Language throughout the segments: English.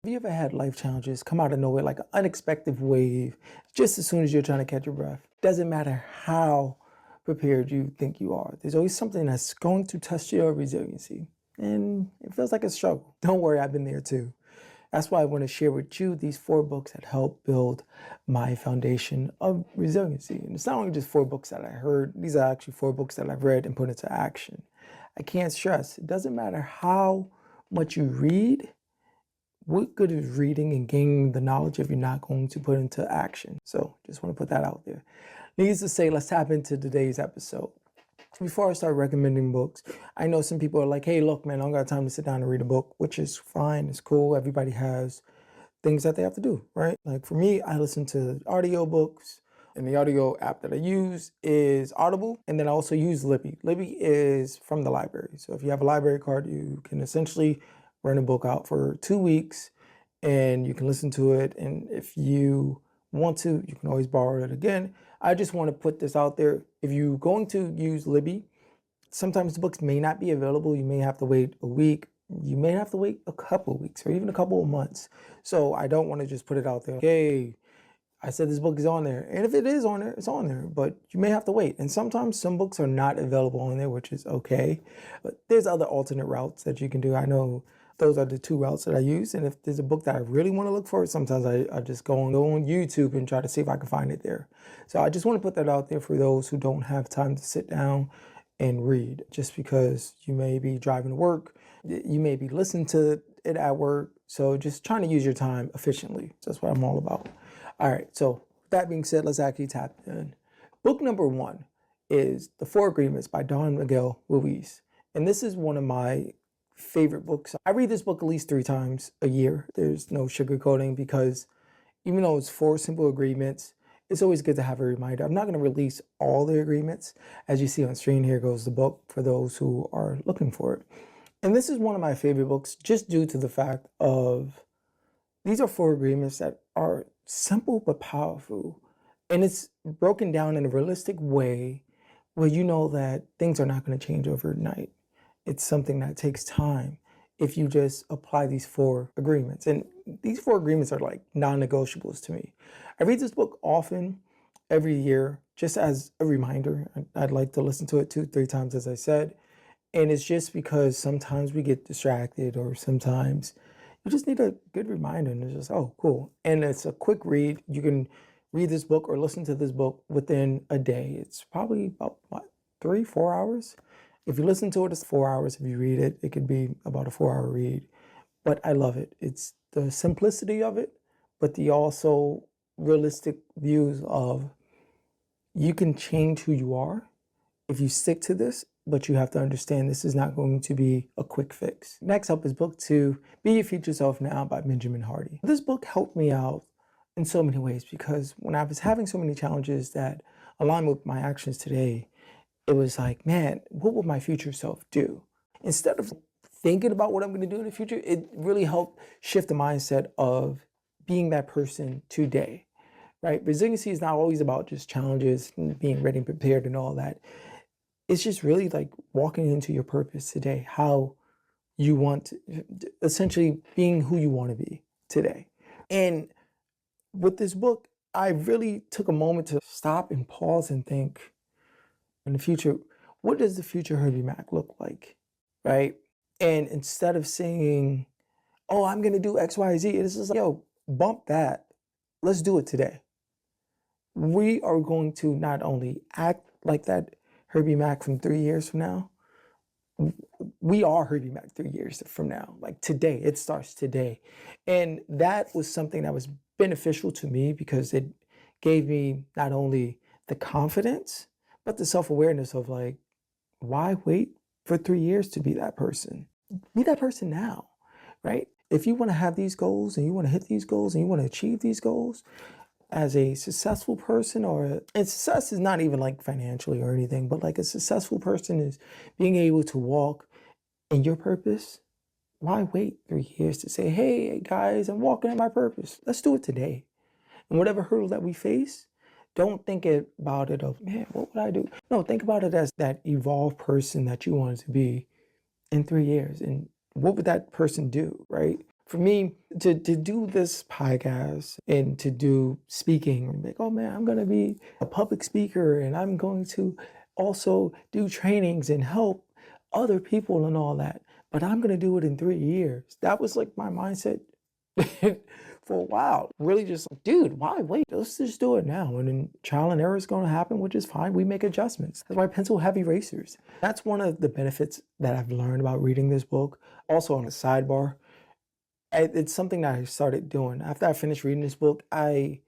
Have you ever had life challenges come out of nowhere, like an unexpected wave, just as soon as you're trying to catch your breath? Doesn't matter how prepared you think you are. There's always something that's going to test your resiliency. And it feels like a struggle. Don't worry, I've been there too. That's why I want to share with you these 4 books that help build my foundation of resiliency. And it's not only just 4 books that I heard, these are actually 4 books that I've read and put into action. I can't stress, it doesn't matter how much you read, what good is reading and gaining the knowledge if you're not going to put into action? So just want to put that out there. Needless to say, let's tap into today's episode. Before I start recommending books, I know some people are like, hey, look, man, I don't got time to sit down and read a book, which is fine. It's cool. Everybody has things that they have to do, right? Like for me, I listen to audiobooks, and the audio app that I use is Audible. And then I also use Libby. Libby is from the library. So if you have a library card, you can essentially rent a book out for 2 weeks and you can listen to it. And if you want to, you can always borrow it again. I just want to put this out there. If you're going to use Libby, sometimes the books may not be available. You may have to wait a week. You may have to wait a couple of weeks or even a couple of months. So I don't want to just put it out there. Hey, I said this book is on there. And if it is on there, it's on there. But you may have to wait. And sometimes some books are not available on there, which is okay. But there's other alternate routes that you can do. I know those are the 2 routes that I use. And if there's a book that I really want to look for, sometimes I just go on YouTube and try to see if I can find it there. So I just want to put that out there for those who don't have time to sit down and read, just because you may be driving to work, you may be listening to it at work. So just trying to use your time efficiently. That's what I'm all about. All right, so that being said, let's actually tap in. Book number 1 is The 4 Agreements by Miguel Ruiz. And this is one of my favorite books. I read this book at least 3 times a year. There's no sugarcoating, because even though it's 4 simple agreements, it's always good to have a reminder. I'm not going to release all the agreements. As you see on screen, here goes the book for those who are looking for it. And this is one of my favorite books just due to the fact of these are 4 agreements that are simple but powerful. And it's broken down in a realistic way where you know that things are not going to change overnight. It's something that takes time if you just apply these 4 agreements. And these 4 agreements are like non-negotiables to me. I read this book often, every year, just as a reminder. I'd like to listen to it 2-3 times, as I said. And it's just because sometimes we get distracted, or sometimes you just need a good reminder, and it's just, oh, cool. And it's a quick read. You can read this book or listen to this book within a day. It's probably about, 3-4 hours? If you listen to it, it's 4 hours. If you read it, it could be about a 4-hour read. But I love it. It's the simplicity of it, but the also realistic views of you can change who you are if you stick to this, but you have to understand this is not going to be a quick fix. Next up is book 2, Be Your Future Self Now by Benjamin Hardy. This book helped me out in so many ways, because when I was having so many challenges that align with my actions today, it was like, man, what will my future self do? Instead of thinking about what I'm going to do in the future, it really helped shift the mindset of being that person today, right? Resiliency is not always about just challenges and being ready and prepared and all that. It's just really like walking into your purpose today, how you want to, essentially being who you want to be today. And with this book, I really took a moment to stop and pause and think, in the future, what does the future Herbie Mack look like, right? And instead of saying, oh, I'm going to do X, Y, Z, it's just like, yo, bump that. Let's do it today. We are going to not only act like that Herbie Mack from 3 years from now, we are Herbie Mack 3 years from now. Like today, it starts today. And that was something that was beneficial to me, because it gave me not only the confidence, but the self-awareness of like, why wait for 3 years to be that person? Be that person now, right? If you want to have these goals and you want to hit these goals and you want to achieve these goals as a successful person, and success is not even like financially or anything, but like a successful person is being able to walk in your purpose. Why wait 3 years to say, hey guys, I'm walking in my purpose? Let's do it today. And whatever hurdle that we face, don't think about it of, man, what would I do? No, think about it as that evolved person that you wanted to be in 3 years. And what would that person do, right? For me, to do this podcast and to do speaking, like, oh man, I'm going to be a public speaker and I'm going to also do trainings and help other people and all that, but I'm going to do it in 3 years. That was like my mindset for a while. Really just, dude, why wait? Let's just do it now. And then trial and error is going to happen, which is fine. We make adjustments. That's why pencil have erasers. That's one of the benefits that I've learned about reading this book. Also on a sidebar, it's something that I started doing. After I finished reading this book, I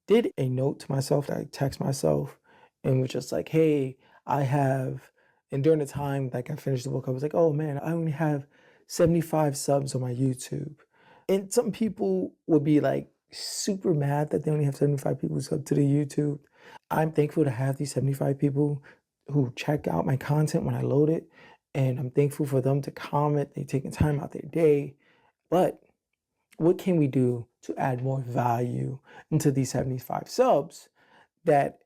did a note to myself that I text myself and was just like, hey, and during the time like I finished the book, I was like, oh man, I only have 75 subs on my YouTube. And some people would be like super mad that they only have 75 people sub to the YouTube. I'm thankful to have these 75 people who check out my content when I load it. And I'm thankful for them to comment. They're taking time out their day. But what can we do to add more value into these 75 subs that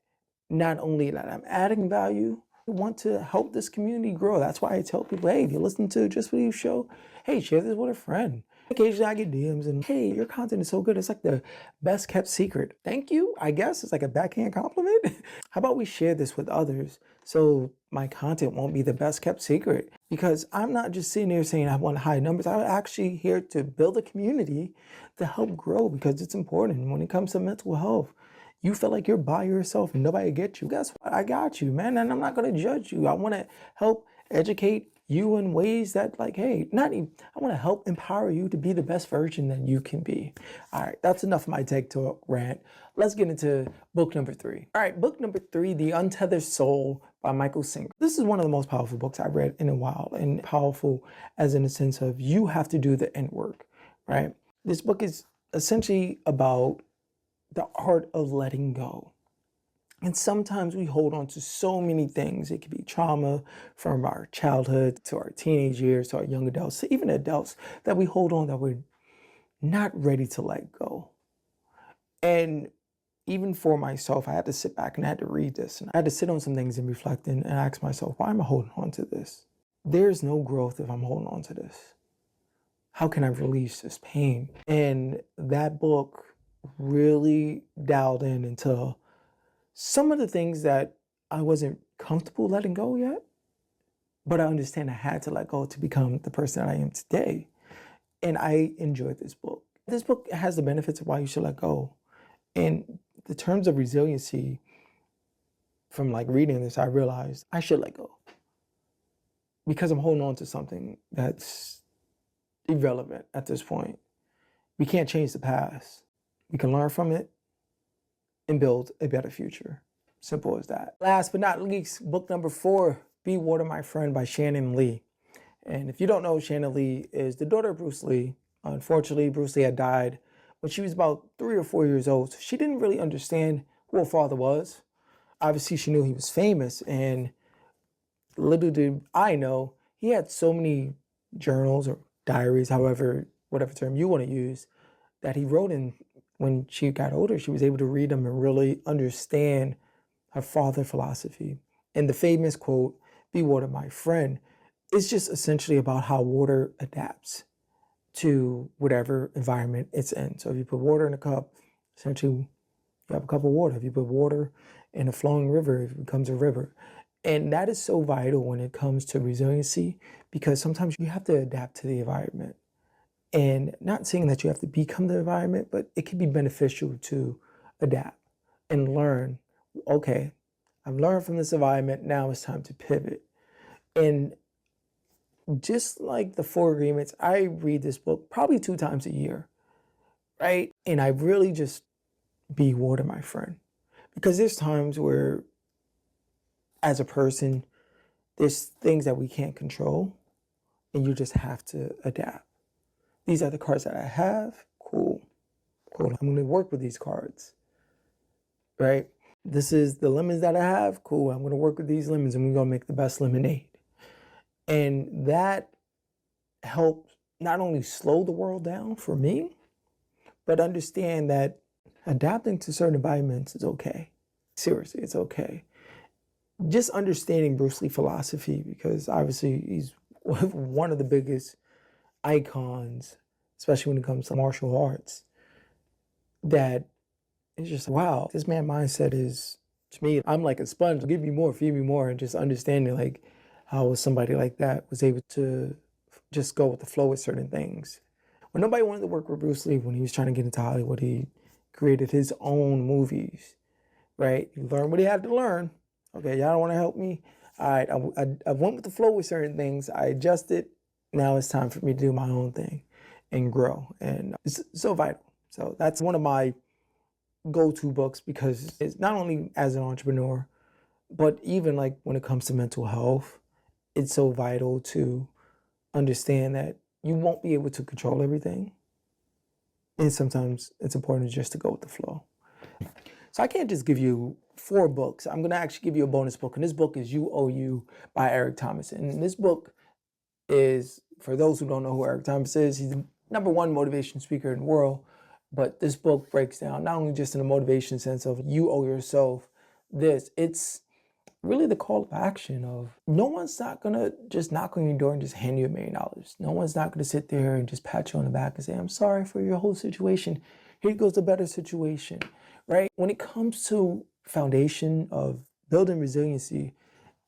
not only that I'm adding value, I want to help this community grow. That's why I tell people, hey, if you listen to Just For You show, hey, share this with a friend. Occasionally I get DMs and, hey, your content is so good. It's like the best kept secret. Thank you, I guess. It's like a backhand compliment. How about we share this with others so my content won't be the best kept secret? Because I'm not just sitting there saying I want high numbers. I'm actually here to build a community to help grow because it's important when it comes to mental health. You feel like you're by yourself and nobody gets you. Guess what? I got you, man. And I'm not going to judge you. I want to help educate you in ways that like, hey, I want to help empower you to be the best version that you can be. All right, that's enough of my TED Talk rant. Let's get into book number 3. All right, book number 3, The Untethered Soul by Michael Singer. This is one of the most powerful books I've read in a while, and powerful as in the sense of you have to do the inner work, right? This book is essentially about the art of letting go. And sometimes we hold on to so many things. It could be trauma from our childhood to our teenage years, to our young adults, to even adults that we hold on that we're not ready to let go. And even for myself, I had to sit back and I had to read this. And I had to sit on some things and reflect and ask myself, why am I holding on to this? There's no growth if I'm holding on to this. How can I release this pain? And that book really dialed in into some of the things that I wasn't comfortable letting go yet, but I understand I had to let go to become the person that I am today. And I enjoyed this book. This book has the benefits of why you should let go. And the terms of resiliency, from like reading this, I realized I should let go because I'm holding on to something that's irrelevant at this point. We can't change the past. We can learn from it and build a better future. Simple as that. Last but not least, book number 4, Be Water, My Friend by Shannon Lee. And if you don't know, Shannon Lee is the daughter of Bruce Lee. Unfortunately, Bruce Lee had died when she was about 3 or 4 years old. So she didn't really understand who her father was. Obviously, she knew he was famous, and little did I know, he had so many journals or diaries, whatever term you want to use, that he wrote in. When she got older, she was able to read them and really understand her father's philosophy. And the famous quote, "Be water, my friend," is just essentially about how water adapts to whatever environment it's in. So if you put water in a cup, essentially you have a cup of water. If you put water in a flowing river, it becomes a river. And that is so vital when it comes to resiliency, because sometimes you have to adapt to the environment. And not saying that you have to become the environment, but it can be beneficial to adapt and learn, okay, I've learned from this environment, now it's time to pivot. And just like the 4 Agreements, I read this book probably 2 times a year, right? And I really just be water, my friend. Because there's times where, as a person, there's things that we can't control, and you just have to adapt. These are the cards that I have. Cool. I'm going to work with these cards, right? This is the lemons that I have. Cool. I'm going to work with these lemons and we're going to make the best lemonade. And that helped not only slow the world down for me, but understand that adapting to certain environments is okay. Seriously, it's okay. Just understanding Bruce Lee philosophy, because obviously he's one of the biggest icons especially when it comes to martial arts, that it's just, wow, this man mindset is, to me, I'm like a sponge. Give me more, feed me more, and just understanding like how somebody like that was able to just go with the flow with certain things. When nobody wanted to work with Bruce Lee, when he was trying to get into Hollywood, he created his own movies, right? He learned what he had to learn. Okay, y'all don't want to help me? All right, I went with the flow with certain things. I adjusted. Now it's time for me to do my own thing and grow. And it's so vital. So that's one of my go-to books, because it's not only as an entrepreneur, but even like when it comes to mental health, it's so vital to understand that you won't be able to control everything. And sometimes it's important just to go with the flow. So I can't just give you 4 books. I'm going to actually give you a bonus book. And this book is You Owe You by Eric Thomas. And this book is, for those who don't know who Eric Thomas is, he's the #1 motivation speaker in the world. But this book breaks down not only just in a motivation sense of you owe yourself this, it's really the call of action of no one's not gonna just knock on your door and just hand you $1 million. No one's not gonna sit there and just pat you on the back and say, I'm sorry for your whole situation. Here goes a better situation, right? When it comes to foundation of building resiliency,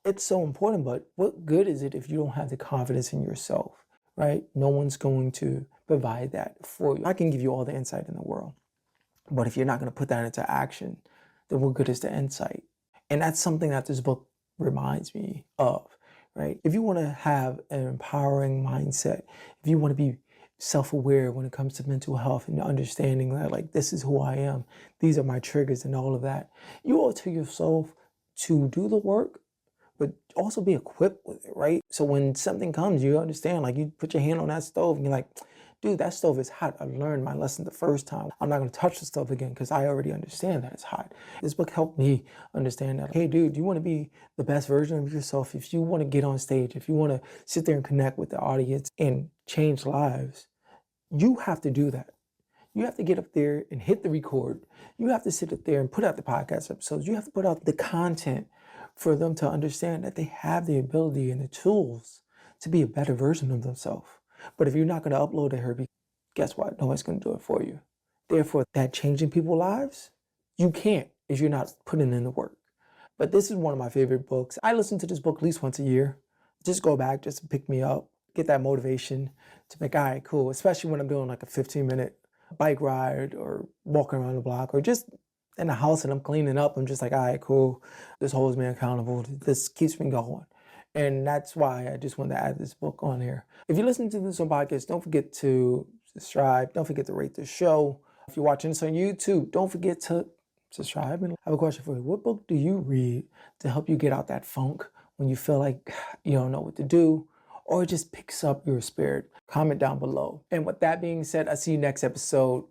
it's so important, but what good is it if you don't have the confidence in yourself, right? No one's going to provide that for you. I can give you all the insight in the world, but if you're not going to put that into action, then what good is the insight? And that's something that this book reminds me of, right? If you want to have an empowering mindset, if you want to be self-aware when it comes to mental health and understanding that, like, this is who I am, these are my triggers and all of that, you owe it to yourself to do the work, but also be equipped with it, right? So when something comes, you understand, like, you put your hand on that stove and you're like, dude, that stove is hot. I learned my lesson the first time. I'm not going to touch the stove again because I already understand that it's hot. This book helped me understand that, hey, dude, you want to be the best version of yourself. If you want to get on stage, if you want to sit there and connect with the audience and change lives, you have to do that. You have to get up there and hit the record. You have to sit up there and put out the podcast episodes. You have to put out the content for them to understand that they have the ability and the tools to be a better version of themselves. But if you're not going to upload it, Herbie, guess what? Nobody's going to do it for you. Therefore, that changing people's lives, you can't if you're not putting in the work. But this is one of my favorite books. I listen to this book at least once a year. Just go back, just to pick me up, get that motivation to make, all right, cool. Especially when I'm doing like a 15-minute bike ride or walking around the block or just in the house and I'm cleaning up. I'm just like, all right, cool. This holds me accountable. This keeps me going. And that's why I just wanted to add this book on here. If you're listening to this on podcast, don't forget to subscribe. Don't forget to rate the show. If you're watching this on YouTube, don't forget to subscribe. And I have a question for you. What book do you read to help you get out that funk when you feel like you don't know what to do, or it just picks up your spirit? Comment down below. And with that being said, I'll see you next episode.